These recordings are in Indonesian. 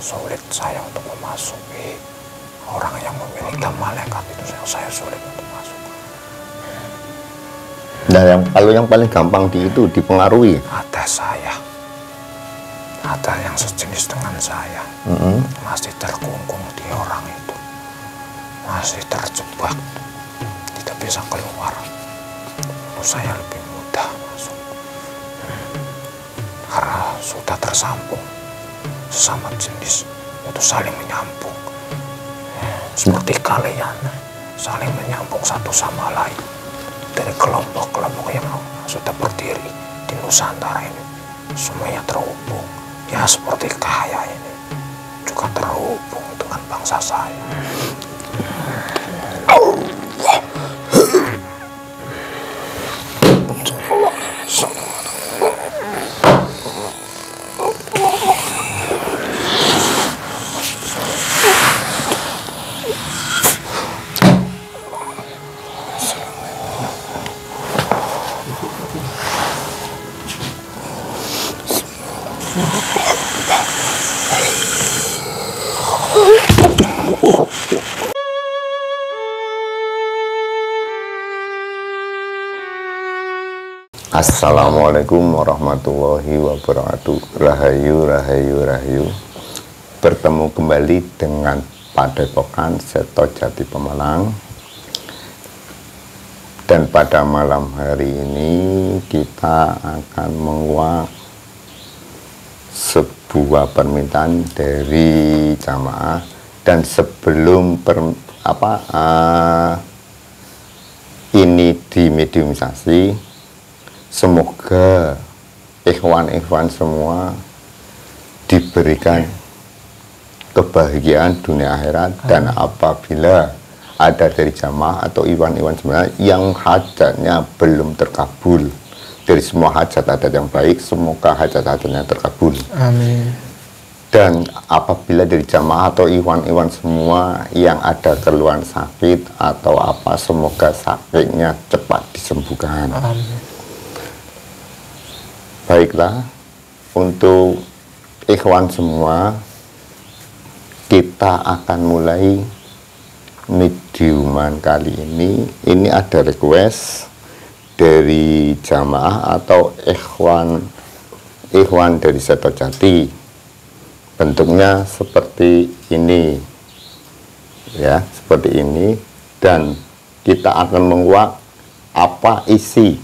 sulit saya untuk memasuki. Orang yang memiliki malaikat itu saya sulit untuk masuk. Nah, kalau yang paling gampang itu dipengaruhi? Ada saya. Ada yang sejenis dengan saya. Masih terkungkung di orang itu. Masih terjebak. Tidak bisa keluar. Lalu saya lebih mudah masuk. Karena sudah tersambung. Sesama jenis itu saling menyambung. Seperti kalian saling menyambung satu sama lain. Dari kelompok-kelompok yang sudah berdiri di Nusantara ini, semuanya terhubung. Ya seperti kaya ini juga terhubung dengan bangsa saya. Assalamualaikum warahmatullahi wabarakatuh. Rahayu, rahayu, rahayu. Bertemu kembali dengan Padepokan Seto Jati Pemalang. Dan pada malam hari ini kita akan menguak sebuah permintaan dari jamaah. Dan sebelum ini dimediumisasi, semoga ikhwan-ikhwan semua diberikan kebahagiaan dunia akhirat. Dan apabila ada dari jamaah atau iwan-iwan sebenarnya yang hajatnya belum terkabul, dari semua hajat ada yang baik, semoga hajat-hajatnya terkabul. Amin. Dan apabila dari jamaah atau iwan-iwan semua yang ada keluhan sakit atau apa, semoga sakitnya cepat disembuhkan. Amin. Baiklah, untuk ikhwan semua, kita akan mulai mediuman kali ini. Ini ada request dari jamaah atau ikhwan dari Seto Jati. Bentuknya seperti ini, ya, seperti ini. Dan kita akan menguak apa isi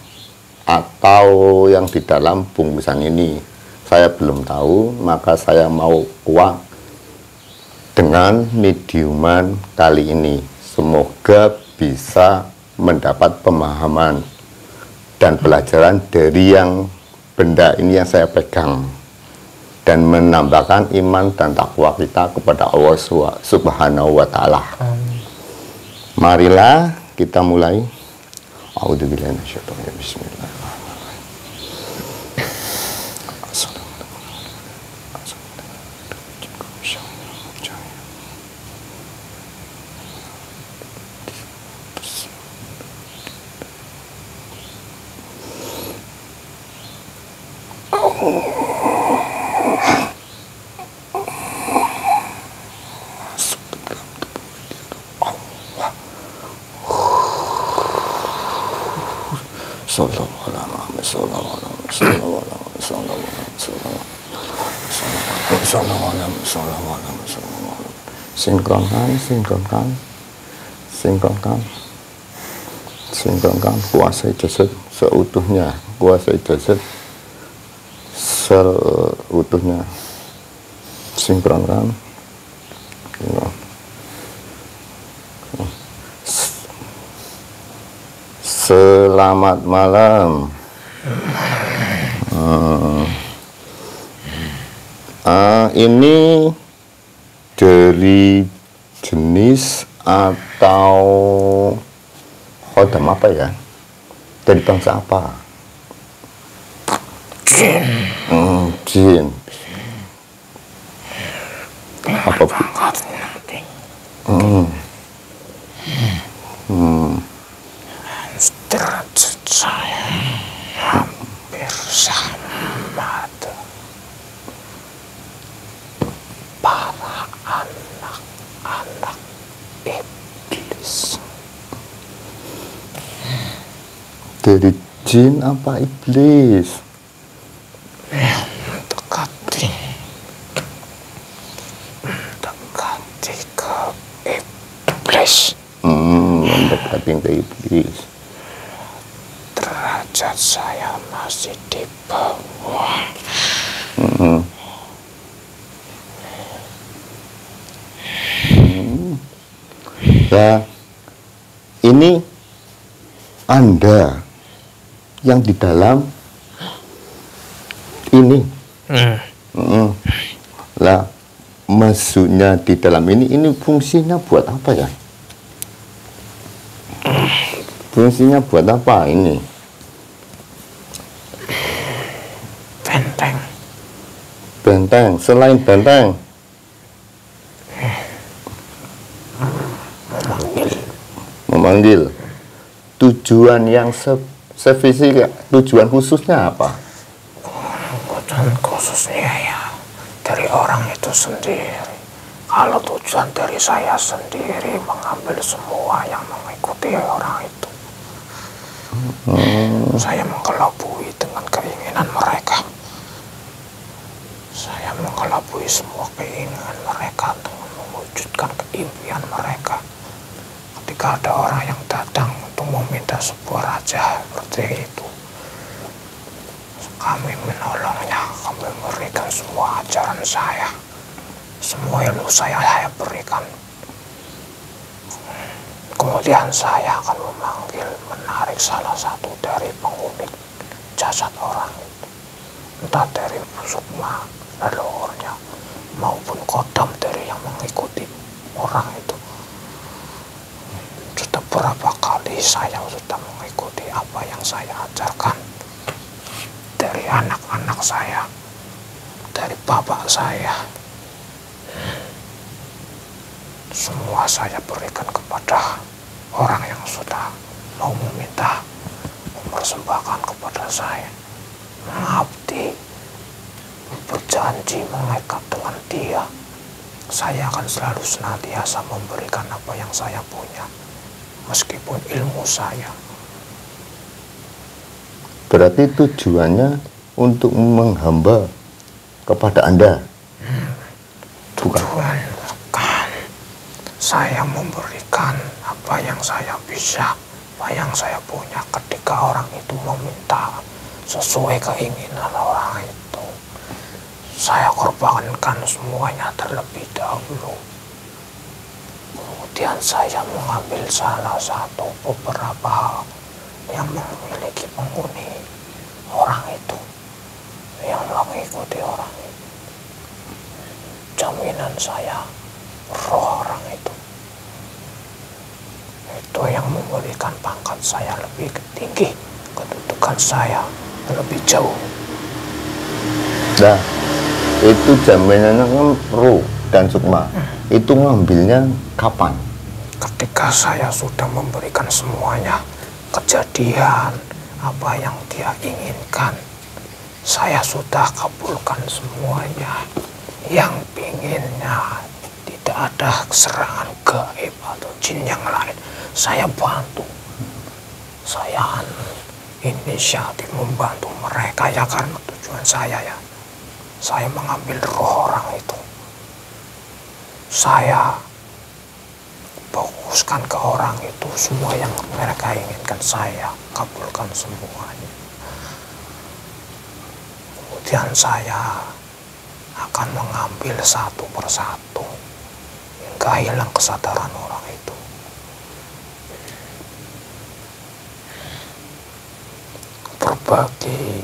atau yang di dalam bungkusan ini. Saya belum tahu, maka saya mau kuak dengan mediuman kali ini. Semoga bisa mendapat pemahaman dan pelajaran dari yang benda ini yang saya pegang, dan menambahkan iman dan takwa kita kepada Allah Subhanahu wa Ta'ala. Marilah kita mulai. A'udzubillahi minasyaitonir rajim. Bismillahirrahmanirrahim. Sinkronkan, kuasai jasad seutuhnya, kuasai jasad seutuhnya, sinkronkan. Selamat malam. Ini dari jenis atau khodam apa ya? Dari bangsa apa? Jin. Jin. Apa? Derajat saya hampir sama. 4 anak-anak iblis. Dari jin apa iblis? Mendekati ke iblis. Mendekati ke iblis. Derajat saya masih di bawah. Nah, ini Anda yang di dalam ini. Lah, masuknya di dalam ini fungsinya buat apa ya? Fungsinya buat apa ini? Benteng. Benteng, selain benteng. Memanggil. Tujuan yang spesifik, tujuan khususnya apa? Tujuan khususnya ya dari orang itu sendiri. Kalau tujuan dari saya sendiri mengambil semua yang mengikuti orang itu. Saya mengelabui dengan keinginan mereka. Saya mengelabui semua keinginan mereka dengan mewujudkan keimpian mereka. Ketika ada orang yang datang untuk meminta sebuah raja seperti itu, kami menolongnya, kami memberikan semua ajaran saya, semua ilmu saya berikan. Kemudian saya akan menarik salah satu dari penghuni jasad orang itu, entah dari sukma leluhurnya maupun kodam dari yang mengikuti orang itu. Sudah berapa kali saya sudah mengikuti apa yang saya ajarkan dari anak-anak saya, dari bapak saya. Semua saya berikan kepada orang yang sudah mau meminta, mempersembahkan kepada saya, mengabdi, berjanji mengikat dengan dia. Saya akan selalu senantiasa memberikan apa yang saya punya, meskipun ilmu saya. Berarti tujuannya untuk menghamba kepada Anda? Tujuan bukan. Saya memberikan apa yang saya bisa, apa yang saya punya ketika orang itu meminta sesuai keinginan orang itu. Saya korbankan semuanya terlebih dahulu. Kemudian saya mengambil salah satu beberapa hal yang memiliki penghuni orang itu, yang mengikuti orang itu. Jaminan saya, roh orang itu yang memberikan pangkat saya lebih tinggi, kedudukan saya lebih jauh. Nah, itu jaminannya kan ruh dan sukma. Itu ngambilnya kapan? Ketika saya sudah memberikan semuanya, kejadian apa yang dia inginkan, saya sudah kabulkan semuanya. Yang pinginnya tidak ada serangan gaib atau jin yang lain, saya bantu. Saya inisiatif membantu mereka ya, karena tujuan saya ya, saya mengambil roh orang itu. Saya fokuskan ke orang itu, semua yang mereka inginkan saya kabulkan semuanya. Kemudian saya akan mengambil satu persatu hingga hilang kesadaran orang itu. Berbagi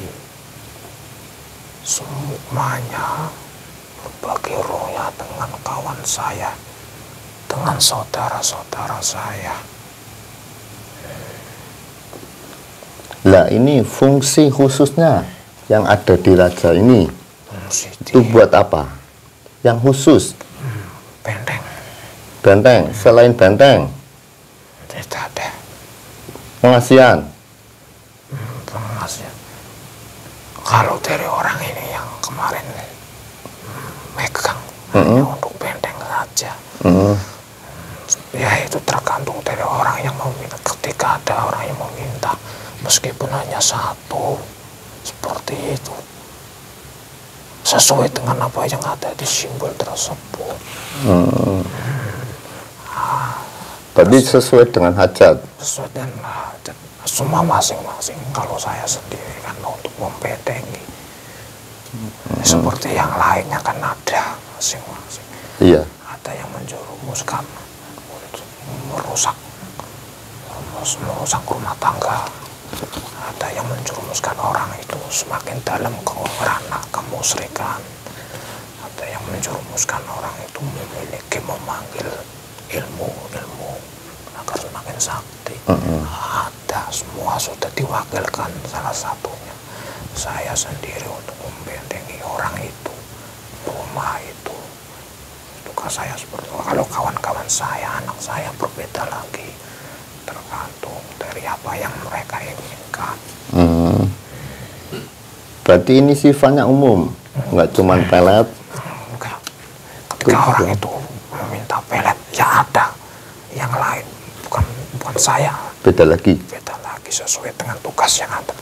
semuanya, berbagi rohnya dengan kawan saya, dengan saudara-saudara saya. Lah, ini fungsi khususnya yang ada di raja ini. Itu buat apa? Yang khusus? Benteng. Benteng, selain benteng? Tidak ada. Pengasihan? Pengasihan. Kalau dari orang ini yang kemarin megang, hanya untuk benteng saja. aja. Ya itu tergantung dari orang yang meminta. Ketika ada orang yang meminta, meskipun hanya satu, seperti itu, sesuai dengan apa yang ada di simbol tersebut. Tadi sesuai dengan hajat. Sesuai dengan hajat. Semua masing-masing. Kalau saya sendiri kan untuk membedengi, seperti yang lainnya kan ada masing-masing. Iya. Ada yang menjerumuskan untuk merusak rumah tangga. Ada yang menjerumuskan orang itu semakin dalam ke ranah kemusyrikan. Ada yang menjerumuskan orang itu memanggil ilmu agar semakin sakti. Ada, semua sudah diwakilkan. Salah satunya saya sendiri untuk membentengi orang itu, rumah itu. Tugas saya seperti itu. Kalau kawan-kawan saya, anak saya berbeda lagi, tergantung dari apa yang mereka inginkan. Berarti ini sifatnya umum, nggak cuma pelet. Enggak. Ketika orang itu meminta pelet, ya ada yang lain, bukan saya. Beda lagi. Beda lagi sesuai dengan tugas yang ada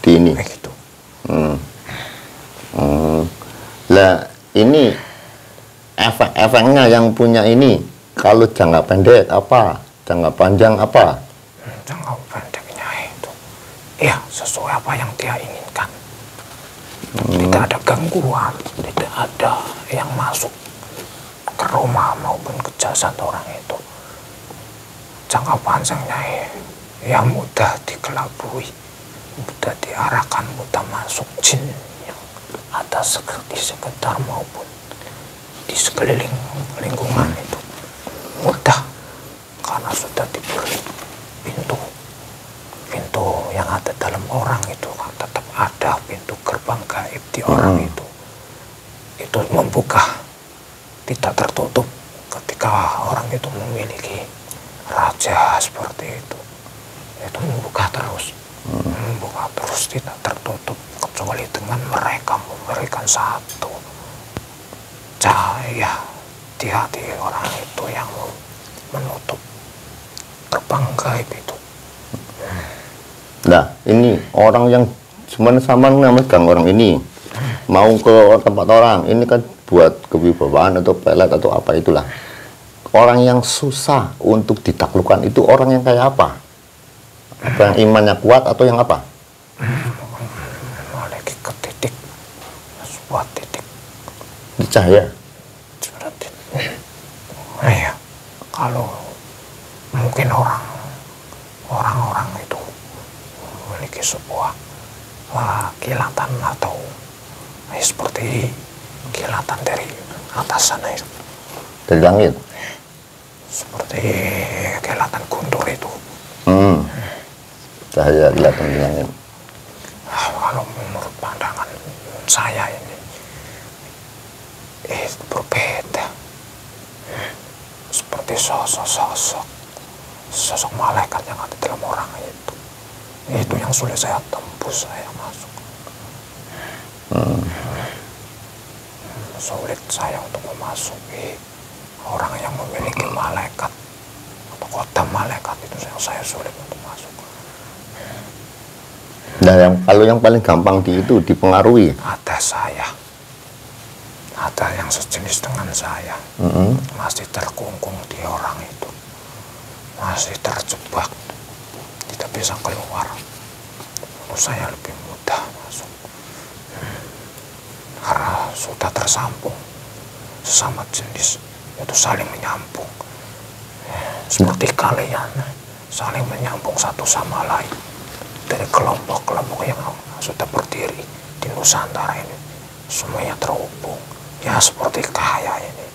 di ini. Begitu. Lah ini efek-efeknya yang punya ini, kalau jangka pendek apa, jangka panjang apa? Jangka pendeknya itu, ya sesuai apa yang dia inginkan. Tidak ada gangguan, tidak ada yang masuk ke rumah maupun ke jasad orang itu. Jangka panjangnya ya mudah dikelabui, mudah diarahkan, mudah masuk jin yang ada di sekitar maupun di sekeliling lingkungan itu. Mudah, karena sudah diberi pintu yang ada dalam orang itu kan tetap ada pintu gerbang gaib di orang itu membuka, tidak tertutup. Ketika orang itu memiliki raja seperti itu membuka terus, tidak tertutup, kecuali dengan mereka memberikan satu cahaya di hati orang itu yang menutup gerbang gaib itu. Nah, ini orang yang cuma sama megang orang ini, mau ke tempat orang, ini kan buat kewibawaan atau pelet atau apa itulah. Orang yang susah untuk ditaklukkan itu orang yang kayak apa? Apa yang imannya kuat atau yang apa? Memiliki ke titik, sebuah titik. Di cahaya. Iya, kalau mungkin orang-orang itu memiliki sebuah kilatan atau seperti kilatan dari atas sana itu. Dari langit. Seperti kilatan guntur itu. Cahaya kelihatan di langit. Kalau menurut pandangan saya ini berbeda. Seperti sosok malaikat yang ada dalam orang itu. Itu yang sulit saya tembus, saya masuk. Sulit saya untuk memasuki orang yang memiliki malaikat atau kota malaikat itu, saya sulit untuk masuk. Nah, kalau yang paling gampang itu dipengaruhi. Ada yang sejenis dengan saya, masih terkungkung di orang itu, masih terjebak, tidak bisa keluar. Menurut saya lebih mudah masuk, karena sudah tersambung sesama jenis, itu saling menyambung. Seperti kalian saling menyambung satu sama lain dari kelompok-kelompok yang sudah berdiri di Nusantara ini, semuanya terhubung. Ya seperti kaya ini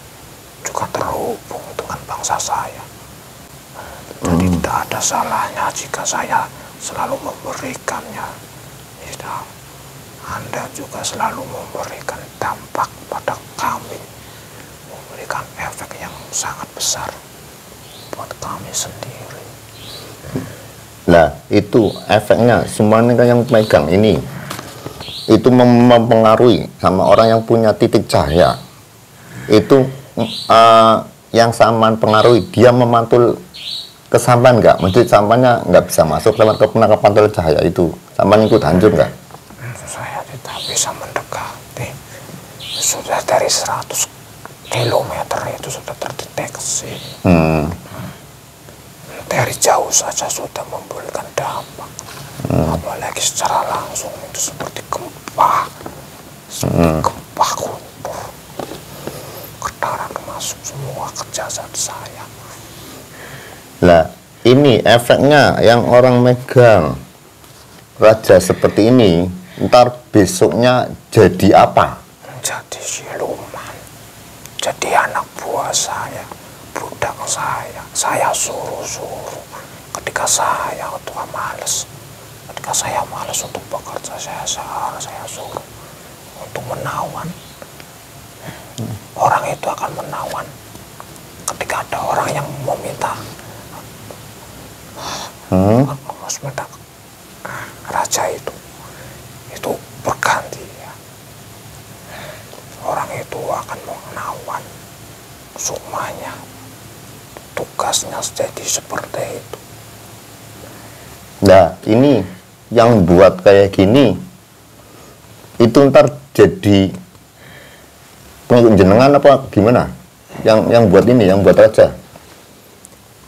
juga terhubung dengan bangsa saya. Jadi tidak ada salahnya jika saya selalu memberikannya. Tidak. Anda juga selalu memberikan dampak pada kami, memberikan efek yang sangat besar buat kami sendiri. Nah, itu efeknya semuanya yang pegang ini. Itu mempengaruhi sama orang yang punya titik cahaya. Itu yang sampean pengaruhi dia memantul ke sampean nggak? Mesti sampeannya nggak bisa masuk lewat ke pantul cahaya itu. Sampean ikut hancur nggak? Saya tidak bisa mendekati. Sudah dari 100 kilometer itu sudah terdeteksi. Dari jauh saja sudah memberikan dampak. Apalagi secara langsung itu seperti gempa. Seperti gempa guntur. Getaran masuk semua ke jasad saya. Nah, ini efeknya yang orang megang raja seperti ini, ntar besoknya jadi apa? Jadi siluman, jadi anak buah saya, budak saya suruh-suruh. Ketika saya males untuk bekerja, saya suruh untuk menawan. Orang itu akan menawan. Ketika ada orang yang meminta raja itu berganti ya. Orang itu akan menawan sukmanya. Tugasnya jadi seperti itu. Nah, ini yang buat kayak gini itu ntar jadi pengikut jenengan apa gimana? Yang buat ini, yang buat raja?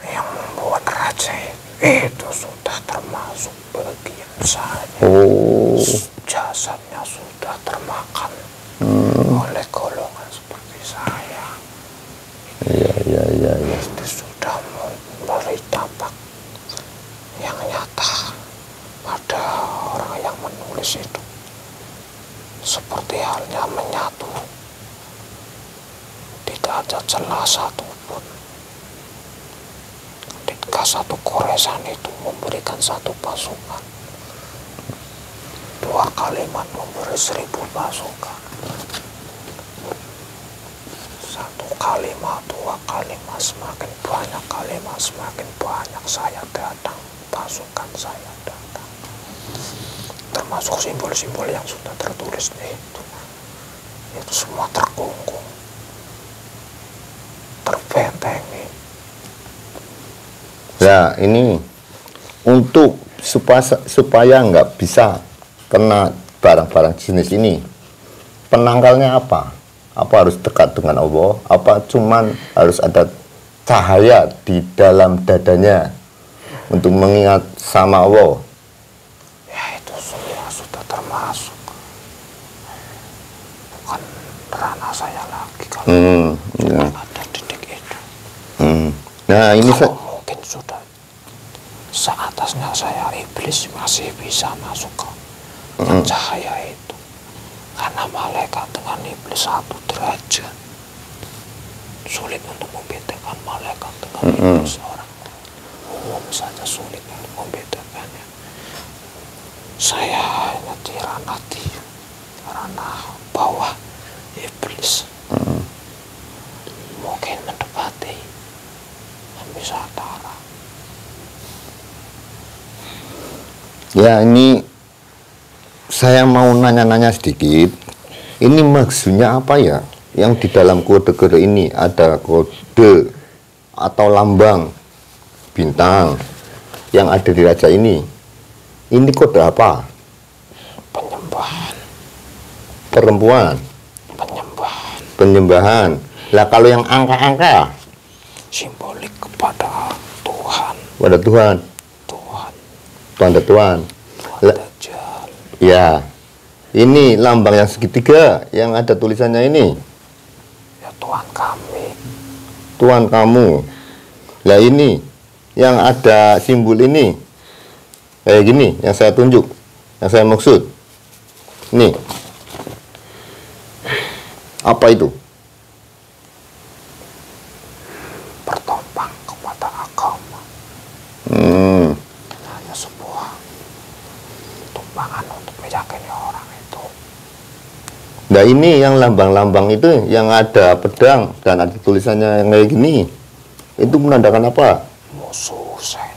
Yang membuat raja itu sudah termasuk bagian saya. Jasadnya sudah termakan oleh golongan seperti saya. Iya. Itu sudah memberi dampak yang nyata pada orang yang menulis itu. Seperti halnya menyatu. Tidak ada celah satupun. Ketika satu goresan itu memberikan satu pasukan, 2 kalimat memberi 1000 pasukan. 1 kalimat, 2 kalimat, semakin banyak kalimat, semakin banyak saya datang, pasukan saya datang. Termasuk simbol-simbol yang sudah tertulis itu semua terkungkung, terbentengi. Nah, ini untuk supaya nggak bisa kena barang-barang jenis ini, penangkalnya apa? Apa harus dekat dengan Allah? Apa cuman harus ada cahaya di dalam dadanya untuk mengingat sama Allah? Ya, itu semua sudah termasuk. Bukan ranah saya lagi kalau Ya. ada titik itu. Nah, ini kalau mungkin sudah seatasnya saya, iblis masih bisa masuk ke cahaya itu. Karena malaikat dengan iblis 1 derajat. Sulit untuk membedakan malaikat dengan iblis. Orang umum saja sulit untuk membedakannya. Saya hanya di ranah bawah iblis. Mungkin mendekati bisa tara. ya, ini saya mau nanya-nanya sedikit. Ini maksudnya apa ya? Yang di dalam kode-kode ini ada kode atau lambang bintang yang ada di raja ini. Ini kode apa? Penyembahan. Perempuan. Penyembahan. Lah kalau yang angka-angka? Simbolik kepada Tuhan. Pada Tuhan. Pada Tuhan. Dajjal. Ya. Ini lambang yang segitiga yang ada tulisannya ini. Ya, Tuhan kami. Tuhan kamu. Lah ini yang ada simbol ini kayak gini yang saya tunjuk, yang saya maksud. Nih. Apa itu? Bertompang kepada agama. Hanya sebuah tumpangan untuk meyakini orang itu. Nah, ini yang lambang-lambang itu yang ada pedang dan ada tulisannya yang kayak gini. Itu menandakan apa? Musuh sen.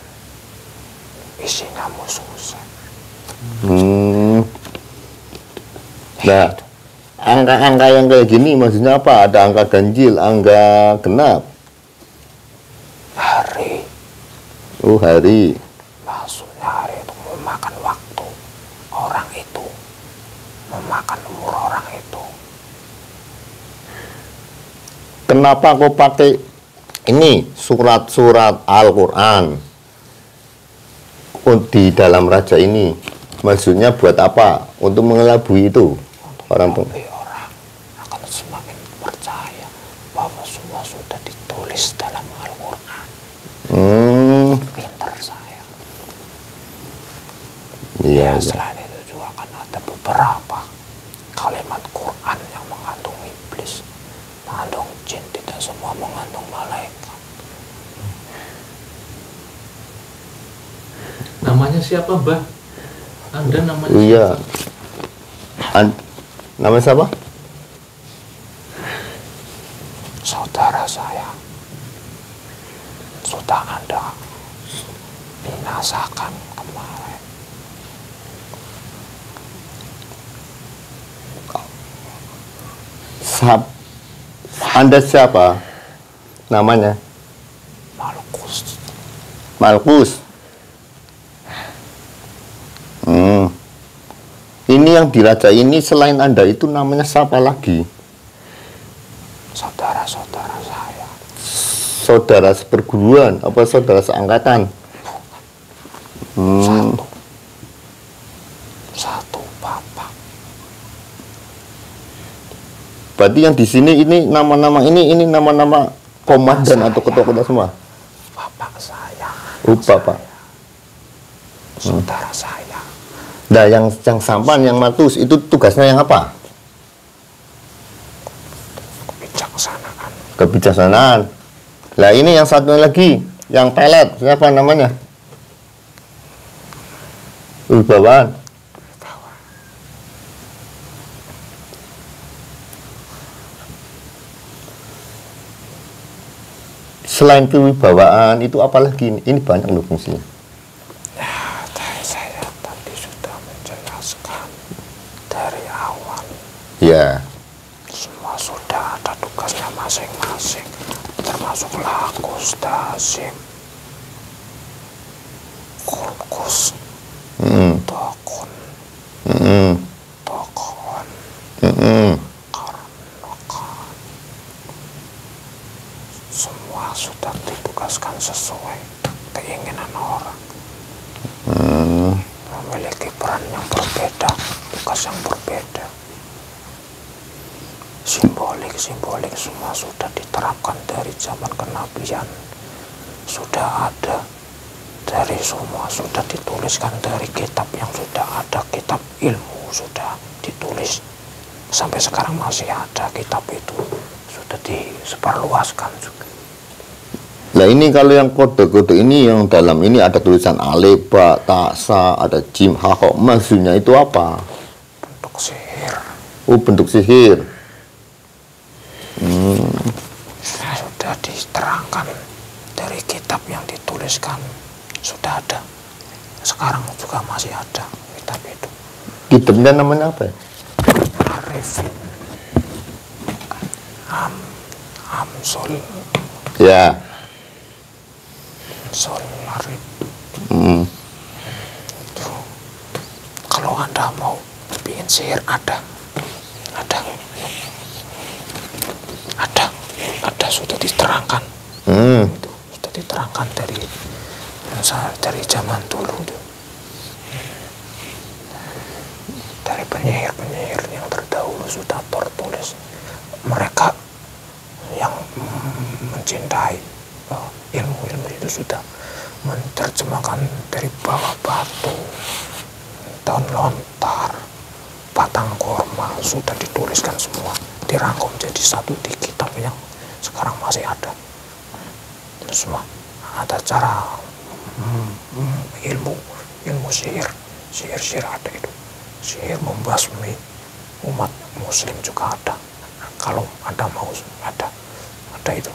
Isinya musuh sen. Nah, angka-angka yang kayak gini maksudnya apa? Ada angka ganjil, angka genap. Hari. Oh, hari. Maksudnya hari itu memakan waktu orang itu, memakan umur orang itu. Kenapa kau pakai ini surat-surat Al-Quran di dalam raja ini? Maksudnya buat apa? Untuk mengelabui itu orang akan semakin percaya bahwa semua sudah ditulis dalam Al-Quran. Pintar saya. Iya. Selain itu juga akan ada beberapa kalimat Quran yang mengandung iblis, mengandung jin, tidak semua mengandung malaikat. Namanya siapa, Mbah? Anda namanya Iya. siapa? Namanya siapa? Saudara saya sudah Anda binasakan kemarin. Anda siapa? Namanya? Malkus. Malkus. Ini yang diraja ini selain Anda itu namanya siapa lagi? Saudara-saudara saya. Saudara seperguruan apa saudara seangkatan? Satu bapak. Berarti yang di sini ini nama-nama ini nama-nama komandan atau ketua-ketua semua? Bapak saya. Oh, bapak. Saudara saya. Nah, yang sampan, yang Malkus itu tugasnya yang apa? Kebijaksanaan. Kebijaksanaan. Nah, ini yang satu lagi, yang pelet, siapa namanya? Wibawaan. Selain kewibawaan itu apa lagi? Ini banyak loh fungsinya. Saya tadi sudah menjelaskan dari awal. Ya. Semua sudah ada tugasnya masing-masing, termasuk Lakus, Dasim, Kulkus, Dokun, Dokon, Karnakan. Semua sudah ditugaskan sesuai keinginan orang. Memiliki peran yang berbeda, tugas yang berbeda. Simbolik semua sudah diterapkan dari zaman kenabian. Sudah ada dari semua, sudah dituliskan dari kitab yang sudah ada, kitab ilmu sudah ditulis. Sampai sekarang masih ada kitab itu, sudah disebarluaskan juga. Nah, ini kalau yang kode-kode ini yang dalam ini ada tulisan alif, ba, ta, sa, ada jim, ha, ho. Maksudnya itu apa? Bentuk sihir. Oh, bentuk sihir. Sudah diterangkan dari kitab yang dituliskan, sudah ada. Sekarang juga masih ada kitab itu. Kitabnya namanya apa ya? Arifin Amsul. Ya. Sol Arif. Kalau Anda mau bikin sihir ada sudah diterangkan. Itu sudah diterangkan dari zaman dulu itu. Dari penyihir-penyihir yang terdahulu sudah tertulis. Mereka yang mencintai ilmu-ilmu itu sudah menerjemahkan dari bawah batu, daun lontar, batang korma, sudah dituliskan semua, dirangkum jadi satu di kitab yang sekarang masih ada. Itu semua ada cara ilmu sihir ada itu. Sihir membasmi umat muslim juga ada. Kalau Anda mau ada itu.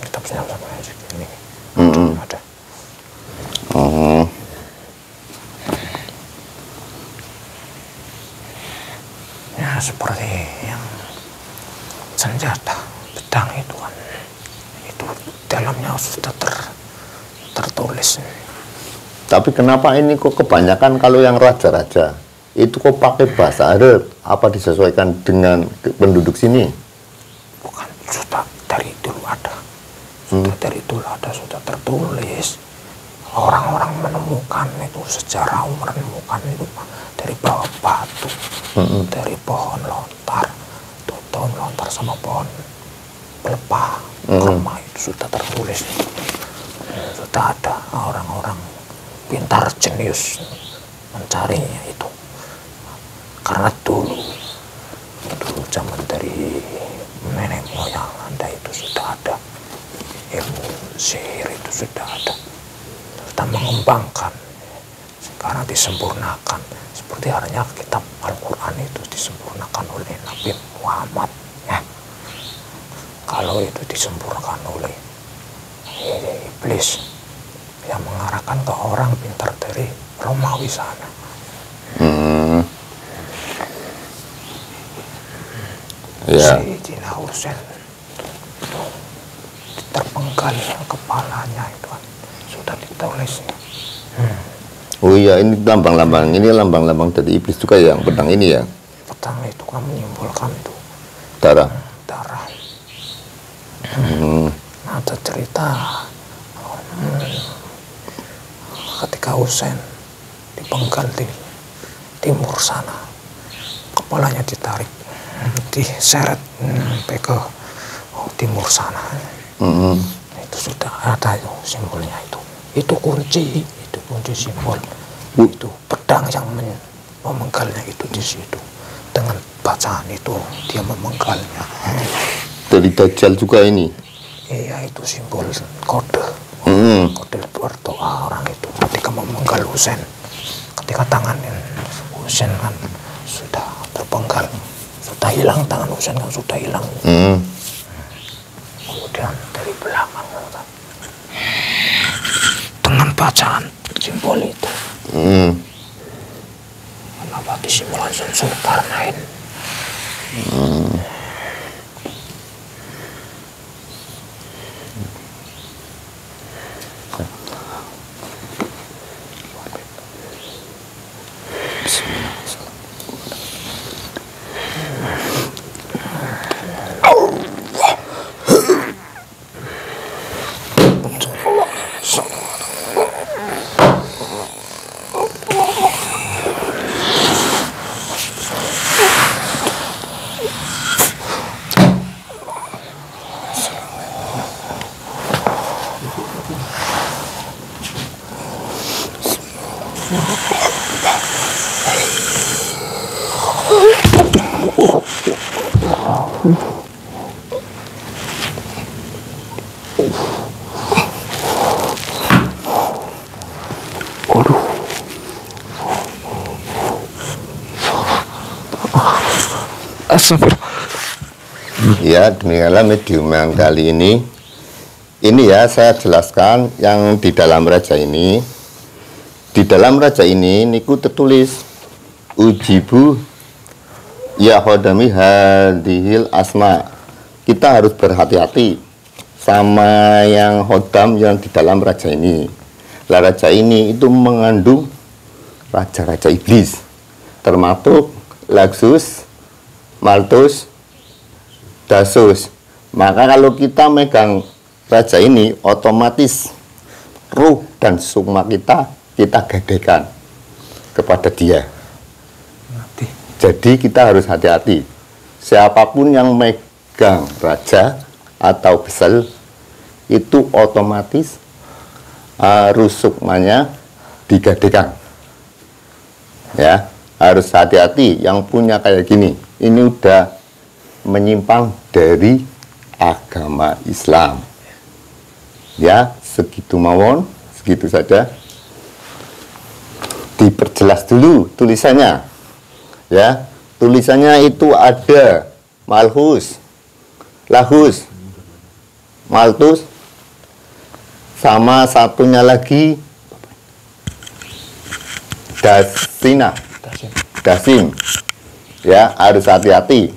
Kitabnya sama aja ini. Ada. Ya seperti yang senjata pedang itu kan, itu dalamnya sudah tertulis. Tapi kenapa ini kok kebanyakan kalau yang raja-raja itu kok pakai bahasa Arab? Apa disesuaikan dengan penduduk sini? Bukan, sudah dari dulu ada. Sudah dari dulu ada, sudah tertulis. Orang-orang menemukan itu, sejarah menemukan itu dari bawah batu, dari pohon lontar, daun lontar sama pohon pelepah, kurma itu sudah tertulis. Sudah ada orang-orang pintar jenius mencarinya itu. Karena dulu zaman dari nenek moyang Anda itu sudah ada ilmu sihir, itu sudah ada, sudah mengembangkan, sekarang disempurnakan. Seperti halnya kitab Al-Quran itu disempurnakan oleh Nabi Muhammad ya. Kalau itu disempurnakan oleh iblis yang mengarahkan ke orang pintar dari Romawi sana. Ya. Sayyidina Husain itu terpenggal kepalanya itu kan, sudah ditulis. Oh iya, ini lambang-lambang, ini lambang-lambang dari iblis juga yang pedang ini ya. Pedang itu kan menyimpulkan itu Darah. darah. Ada cerita ketika Husain dipenggal di timur sana, kepalanya ditarik, diseret sampai ke timur sana. Itu sudah ada itu simbolnya itu kunci, itu kunci simbol. Itu pedang yang memenggalnya itu di situ, dengan bacaan itu dia memenggalnya. Dari Dajjal juga ini. Iya, itu simbol kode. Kode berdoa orang itu ketika memenggal Husain, ketika tangan Husain kan sudah terpenggal, sudah hilang, tangan Husain kan sudah hilang. Kemudian dari belakang dengan bacaan simbol itu, kenapa disimbolkan Zulkarnain? Ya, demikianlah medium yang kali ini. Ini ya saya jelaskan yang di dalam raja ini. Di dalam raja ini niku tertulis ujibu ya khodami hadhil asma. Kita harus berhati-hati sama yang hodam yang di dalam raja ini. Lah raja ini itu mengandung raja-raja iblis, termasuk Laxus, Malthus, Dasus. Maka kalau kita megang raja ini, otomatis ruh dan sukma kita gadekan kepada dia. Jadi kita harus hati-hati. Siapapun yang megang raja atau besel, itu otomatis harus sukmanya digadekan. Ya, harus hati-hati yang punya kayak gini. Ini udah menyimpang dari agama Islam. Ya, segitu mawon, segitu saja. Diperjelas dulu tulisannya. Ya, tulisannya itu ada Malthus, Laxus, Malthus, sama satunya lagi Dasim. Ya, harus hati-hati.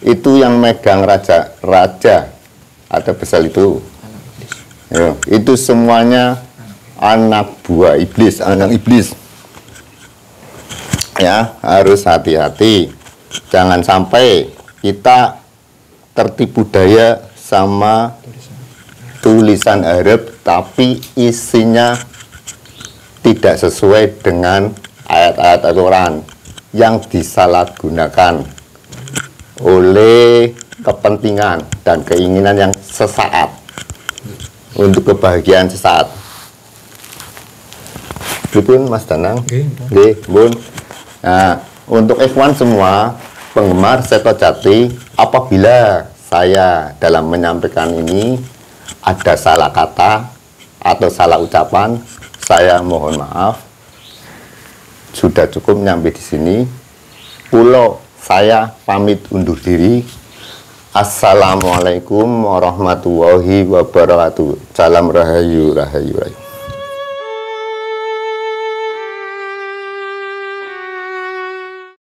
Itu yang megang raja ada besar itu. Ya, itu semuanya anak buah iblis, anak iblis. Ya, harus hati-hati. Jangan sampai kita tertipu daya sama tulisan Arab tapi isinya tidak sesuai dengan ayat-ayat Al-Quran yang disalahgunakan oleh kepentingan dan keinginan yang sesaat untuk kebahagiaan sesaat. Pripun Mas Danang? Nggih, Bun. Nah, untuk ikhwan semua penggemar Seto Jati, apabila saya dalam menyampaikan ini ada salah kata atau salah ucapan, saya mohon maaf. Sudah cukup nyampe di sini. Pulau saya pamit undur diri. Assalamualaikum warahmatullahi wabarakatuh. Salam rahayu, rahayu, rahayu.